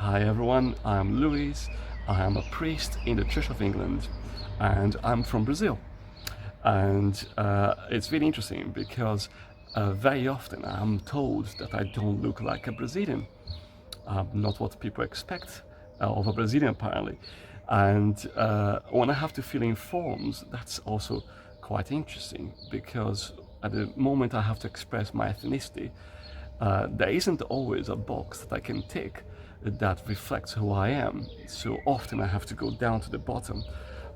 Hi everyone, I'm Luis. I am a priest in the Church of England and I'm from Brazil. And it's really interesting because very often I'm told that I don't look like a Brazilian. Not what people expect of a Brazilian apparently. And when I have to fill in forms, that's also quite interesting because at the moment I have to express my ethnicity, there isn't always a box that I can tick that reflects who I am. So often I have to go down to the bottom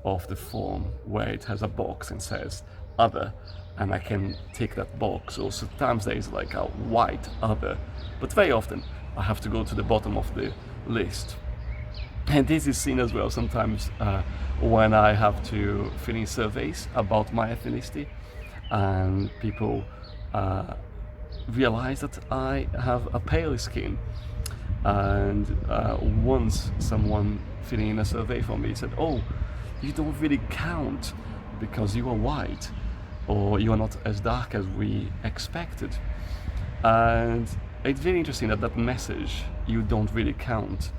of the form where it has a box and says other, and I can tick that box. Or sometimes there is like a white other, but very often I have to go to the bottom of the list. And this is seen as well sometimes when I have to fill in surveys about my ethnicity, and people realize that I have a pale skin. And once someone filling in a survey for me said, "Oh, you don't really count because you are white, or you are not as dark as we expected." And it's very interesting that that message, "you don't really count,"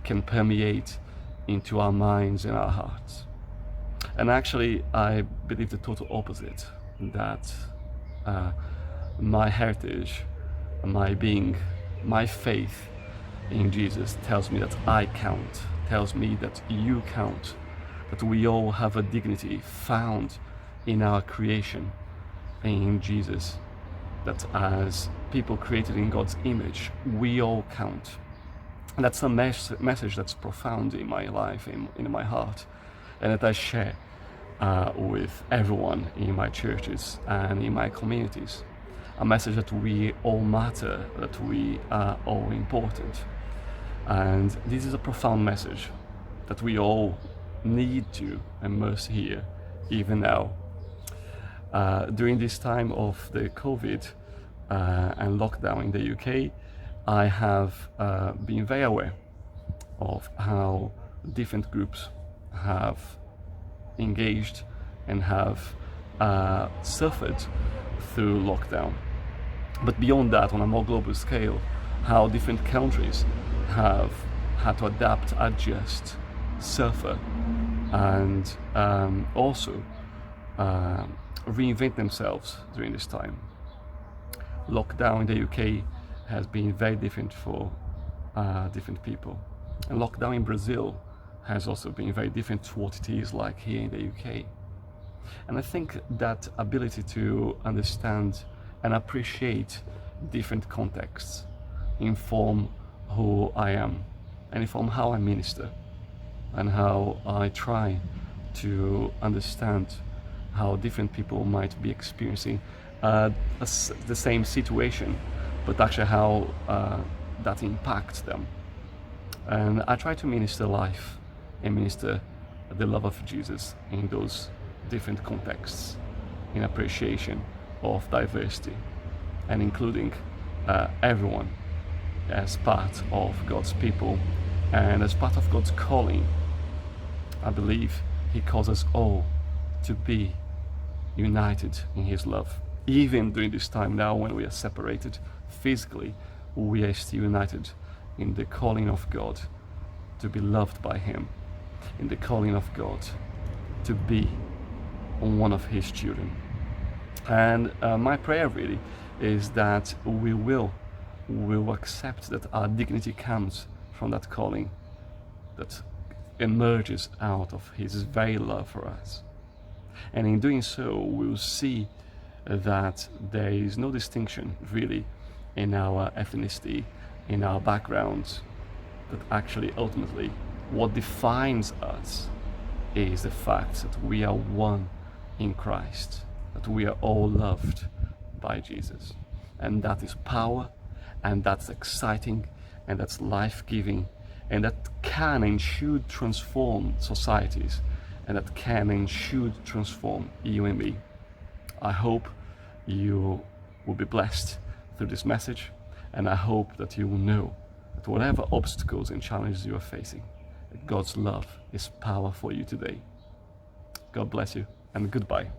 can permeate into our minds and our hearts. And actually, I believe the total opposite, that my heritage, my being, my faith in Jesus tells me that I count, tells me that you count, that we all have a dignity found in our creation in Jesus, that as people created in God's image, we all count. And that's a message that's profound in my life, in my heart, and that I share with everyone in my churches and in my communities. A message that we all matter, that we are all important. And this is a profound message that we all need to and must hear, even now. During this time of the COVID and lockdown in the UK, I have been very aware of how different groups have engaged and have suffered through lockdown. But beyond that, on a more global scale, how different countries have had to adapt, adjust, suffer, and also reinvent themselves during this time. Lockdown in the UK has been very different for different people, and lockdown in Brazil has also been very different to what it is like here in the UK. And I think that ability to understand and appreciate different contexts inform who I am and inform how I minister and how I try to understand how different people might be experiencing the same situation, but actually how that impacts them. And I try to minister life and minister the love of Jesus in those different contexts, in appreciation of diversity and including everyone as part of God's people and as part of God's calling. I believe He calls us all to be united in His love. Even during this time now when we are separated physically, we are still united in the calling of God to be loved by Him, in the calling of God to be one of His children. And my prayer really is that we will accept that our dignity comes from that calling that emerges out of His very love for us. And in doing so, we'll see that there is no distinction really in our ethnicity, in our backgrounds, that actually ultimately what defines us is the fact that we are one in Christ, that we are all loved by Jesus. And that is power, and that's exciting, and that's life-giving, and that can and should transform societies, and that can and should transform you and me. I hope you will be blessed through this message, and I hope that you will know that whatever obstacles and challenges you are facing, God's love is power for you today. God bless you, and goodbye.